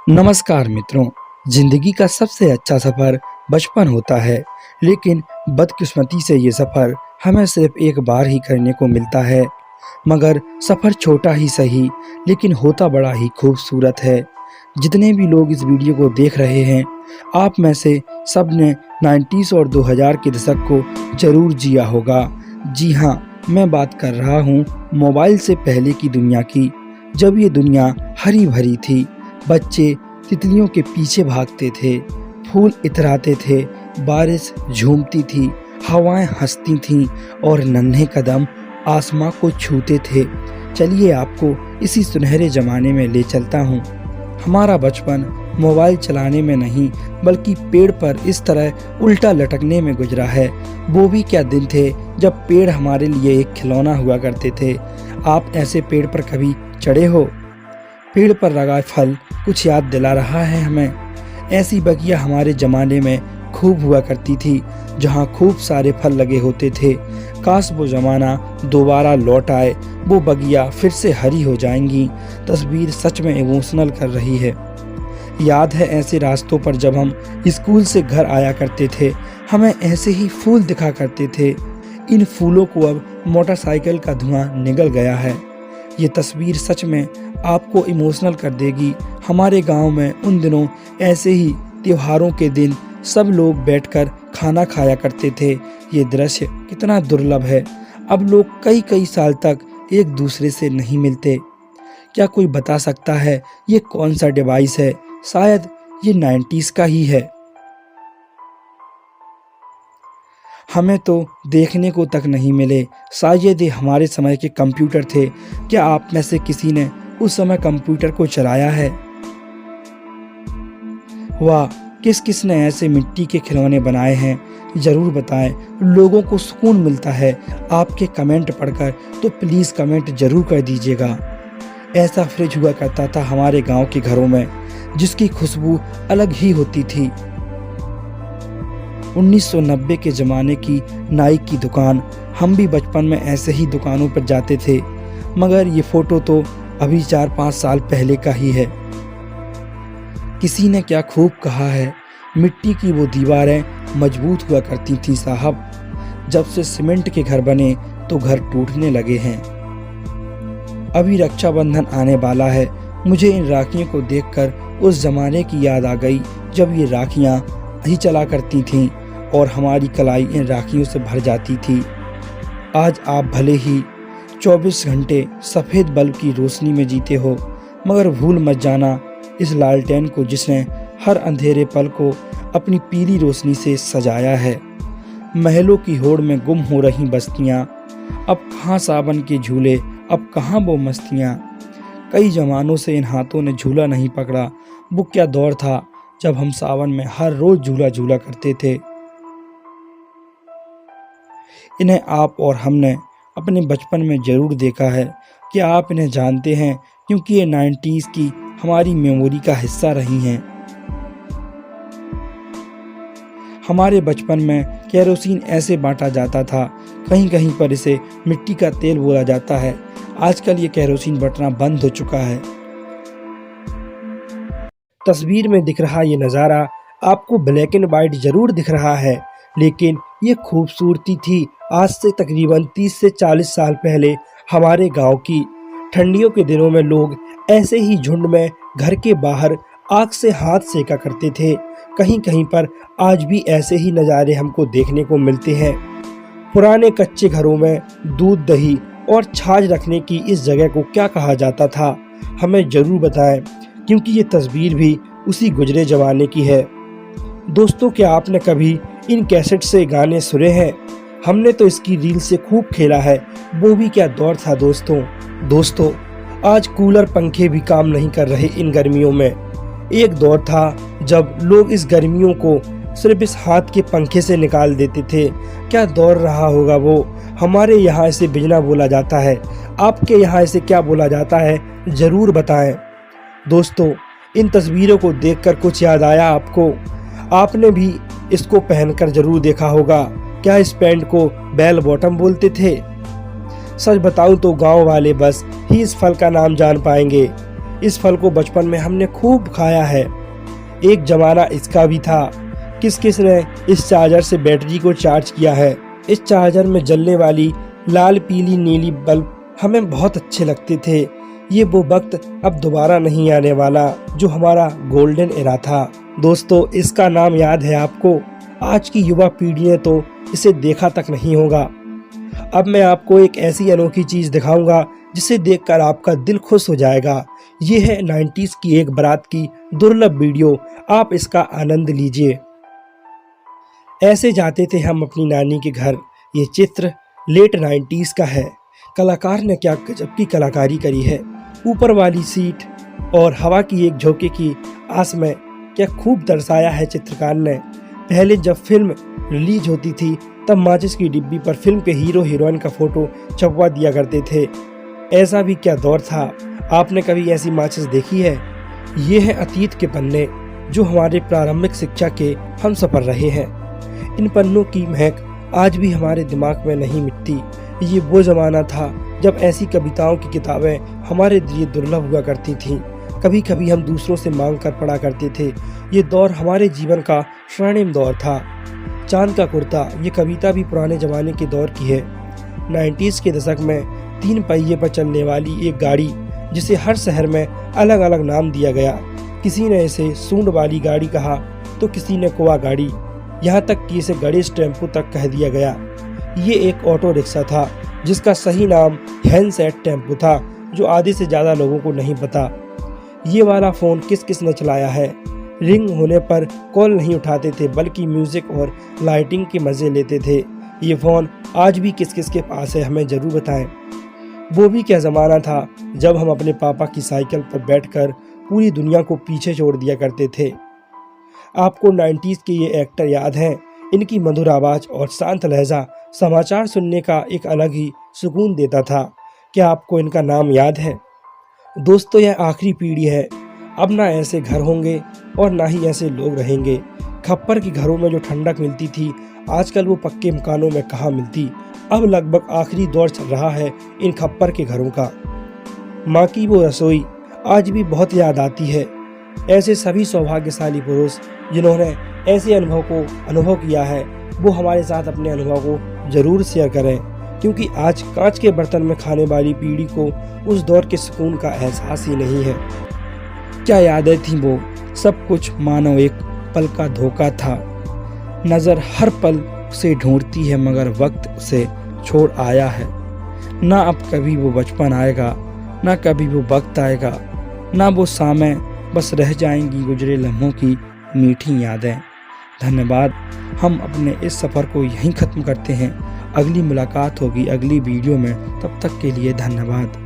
नमस्कार मित्रों। जिंदगी का सबसे अच्छा सफ़र बचपन होता है, लेकिन बदकिस्मती से ये सफ़र हमें सिर्फ एक बार ही करने को मिलता है। मगर सफ़र छोटा ही सही, लेकिन होता बड़ा ही खूबसूरत है। जितने भी लोग इस वीडियो को देख रहे हैं, आप में से सब ने 90s और 2000 के दशक को ज़रूर जिया होगा। जी हाँ, मैं बात कर रहा हूँ मोबाइल से पहले की दुनिया की, जब ये दुनिया हरी भरी थी। बच्चे तितलियों के पीछे भागते थे, फूल इतराते थे, बारिश झूमती थी, हवाएं हंसती थीं और नन्हे कदम आसमां को छूते थे। चलिए आपको इसी सुनहरे ज़माने में ले चलता हूँ। हमारा बचपन मोबाइल चलाने में नहीं, बल्कि पेड़ पर इस तरह उल्टा लटकने में गुजरा है। वो भी क्या दिन थे जब पेड़ हमारे लिए एक खिलौना हुआ करते थे। आप ऐसे पेड़ पर कभी चढ़े हो? पेड़ पर लगा फल कुछ याद दिला रहा है हमें। ऐसी बगिया हमारे ज़माने में खूब हुआ करती थी, जहाँ खूब सारे फल लगे होते थे। काश वो ज़माना दोबारा लौट आए, वो बगिया फिर से हरी हो जाएंगी। तस्वीर सच में इमोशनल कर रही है। याद है ऐसे रास्तों पर जब हम स्कूल से घर आया करते थे, हमें ऐसे ही फूल दिखा करते थे। इन फूलों को अब मोटरसाइकिल का धुआं निगल गया है। ये तस्वीर सच में आपको इमोशनल कर देगी। हमारे गांव में उन दिनों ऐसे ही त्योहारों के दिन सब लोग बैठकर खाना खाया करते थे। ये दृश्य कितना दुर्लभ है। अब लोग कई कई साल तक एक दूसरे से नहीं मिलते। क्या कोई बता सकता है ये कौन सा डिवाइस है? शायद ये 90s का ही है। हमें तो देखने को तक नहीं मिले। शायद ये हमारे समय के कंप्यूटर थे। क्या आप में से किसी ने उस समय कंप्यूटर को चलाया है? वाह, किस किस ने ऐसे मिट्टी के खिलौने बनाए हैं, ज़रूर बताएं। लोगों को सुकून मिलता है आपके कमेंट पढ़कर, तो प्लीज़ कमेंट ज़रूर कर दीजिएगा। ऐसा फ्रिज हुआ करता था हमारे गांव के घरों में, जिसकी खुशबू अलग ही होती थी। 1990 के ज़माने की नाई की दुकान, हम भी बचपन में ऐसे ही दुकानों पर जाते थे। मगर ये फ़ोटो तो अभी 4-5 साल पहले का ही है। किसी ने क्या खूब कहा है, मिट्टी की वो दीवारें मजबूत हुआ करती थी साहब। जब से सीमेंट के घर बने तो घर टूटने लगे हैं। अभी रक्षाबंधन आने वाला है। मुझे इन राखियों को देखकर उस ज़माने की याद आ गई, जब ये राखियाँ ही चला करती थीं और हमारी कलाई इन राखियों से भर जाती थी। आज आप भले ही 24 घंटे सफ़ेद बल्ब की रोशनी में जीते हो, मगर भूल मत जाना इस लालटेन को, जिसने हर अंधेरे पल को अपनी पीली रोशनी से सजाया है। महलों की होड़ में गुम हो रही बस्तियाँ, अब कहाँ सावन के झूले, अब कहाँ वो मस्तियाँ। कई ज़मानों से इन हाथों ने झूला नहीं पकड़ा। वो क्या दौर था जब हम सावन में हर रोज़ झूला झूला करते थे। इन्हें आप और हमने अपने बचपन में ज़रूर देखा है। क्या आप इन्हें जानते हैं? क्योंकि ये 90s की हमारी मेमोरी का हिस्सा रही हैं। हमारे बचपन में केरोसिन ऐसे बांटा जाता था, कहीं कहीं पर इसे मिट्टी का तेल बोला जाता है। आजकल ये केरोसिन बंटना बंद हो चुका है। तस्वीर में दिख रहा ये नज़ारा आपको ब्लैक एंड वाइट ज़रूर दिख रहा है, लेकिन ये खूबसूरती थी आज से तकरीबन 30 से 40 साल पहले हमारे गांव की। ठंडियों के दिनों में लोग ऐसे ही झुंड में घर के बाहर आग से हाथ सेका करते थे। कहीं कहीं पर आज भी ऐसे ही नज़ारे हमको देखने को मिलते हैं। पुराने कच्चे घरों में दूध, दही और छाछ रखने की इस जगह को क्या कहा जाता था, हमें ज़रूर बताएं, क्योंकि ये तस्वीर भी उसी गुजरे ज़माने की है। दोस्तों, क्या आपने कभी इन कैसेट से गाने सुने हैं? हमने तो इसकी रील से खूब खेला है। वो भी क्या दौर था दोस्तों, आज कूलर पंखे भी काम नहीं कर रहे इन गर्मियों में। एक दौर था जब लोग इस गर्मियों को सिर्फ इस हाथ के पंखे से निकाल देते थे। क्या दौर रहा होगा वो। हमारे यहाँ इसे बिजना बोला जाता है। आपके यहाँ इसे क्या बोला जाता है, ज़रूर बताएं। दोस्तों, इन तस्वीरों को देखकर कुछ याद आया आपको? आपने भी इसको पहनकर ज़रूर देखा होगा। क्या इस पैंट को बेल बॉटम बोलते थे? सच बताऊं तो गांव वाले बस ही इस फल का नाम जान पाएंगे। इस फल को बचपन में हमने खूब खाया है। एक जमाना इसका भी था। किस किस ने इस चार्जर से बैटरी को चार्ज किया है। इस चार्जर में जलने वाली लाल पीली नीली बल्ब हमें बहुत अच्छे लगते थे। ये वो वक्त अब दोबारा नहीं आने वाला जो हमारा गोल्डन एरा था। दोस्तों, इसका नाम याद है आपको? आज की युवा पीढ़ी ने तो इसे देखा तक नहीं होगा। अब मैं आपको एक ऐसी अनोखी चीज दिखाऊंगा जिसे देखकर आपका दिल खुश हो जाएगा। ये है 90s की एक बारात की दुर्लभ वीडियो। आप इसका आनंद लीजिए। ऐसे जाते थे हम अपनी नानी के घर। ये चित्र लेट 90s का है। कलाकार ने क्या गजब की कलाकारी करी है। ऊपर वाली सीट और हवा की एक झोंके की आस में क्या खूब दर्शाया है चित्रकार ने। पहले जब फिल्म रिलीज होती थी तब माचिस की डिब्बी पर फिल्म के हीरो हीरोइन का फोटो छपवा दिया करते थे। ऐसा भी क्या दौर था। आपने कभी ऐसी माचिस देखी है? ये है अतीत के पन्ने जो हमारे प्रारंभिक शिक्षा के हमसफर रहे हैं। इन पन्नों की महक आज भी हमारे दिमाग में नहीं मिटती। ये वो जमाना था जब ऐसी कविताओं की किताबें हमारे लिए दुर्लभ हुआ करती थीं। कभी कभी हम दूसरों से मांग कर पढ़ा करते थे। ये दौर हमारे जीवन का स्वर्णिम दौर था। चांद का कुर्ता, ये कविता भी पुराने जमाने के दौर की है। 90s के दशक में 3 पहिए पर चलने वाली एक गाड़ी जिसे हर शहर में अलग अलग नाम दिया गया। किसी ने इसे सूंड वाली गाड़ी कहा तो किसी ने कुआ गाड़ी, यहाँ तक कि इसे गणेश टेम्पो तक कह दिया गया। ये एक ऑटो रिक्शा था जिसका सही नाम हैंडसेट टेम्पो था, जो आधे से ज़्यादा लोगों को नहीं पता। ये वाला फ़ोन किस किस ने चलाया है? रिंग होने पर कॉल नहीं उठाते थे बल्कि म्यूज़िक और लाइटिंग के मज़े लेते थे। ये फ़ोन आज भी किस किस के पास है, हमें ज़रूर बताएं। वो भी क्या ज़माना था जब हम अपने पापा की साइकिल पर बैठकर पूरी दुनिया को पीछे छोड़ दिया करते थे। आपको 90s के ये एक्टर याद हैं? इनकी मधुर आवाज़ और शांत लहजा समाचार सुनने का एक अलग ही सुकून देता था। क्या आपको इनका नाम याद है? दोस्तों, यह आखिरी पीढ़ी है। अब ना ऐसे घर होंगे और ना ही ऐसे लोग रहेंगे। खप्पर के घरों में जो ठंडक मिलती थी आजकल वो पक्के मकानों में कहाँ मिलती। अब लगभग आखिरी दौर चल रहा है इन खप्पर के घरों का। माँ की वो रसोई आज भी बहुत याद आती है। ऐसे सभी सौभाग्यशाली पुरुष जिन्होंने ऐसे अनुभव किया है वो हमारे साथ अपने अनुभव को जरूर शेयर करें, क्योंकि आज कांच के बर्तन में खाने वाली पीढ़ी को उस दौर के सुकून का एहसास ही नहीं है। क्या यादें थी वो, सब कुछ मानो एक पल का धोखा था। नज़र हर पल से ढूंढती है मगर वक्त उसे छोड़ आया है। ना अब कभी वो बचपन आएगा, ना कभी वो वक्त आएगा, ना वो समय, बस रह जाएंगी गुजरे लम्हों की मीठी यादें। धन्यवाद। हम अपने इस सफ़र को यहीं ख़त्म करते हैं। अगली मुलाकात होगी अगली वीडियो में। तब तक के लिए धन्यवाद।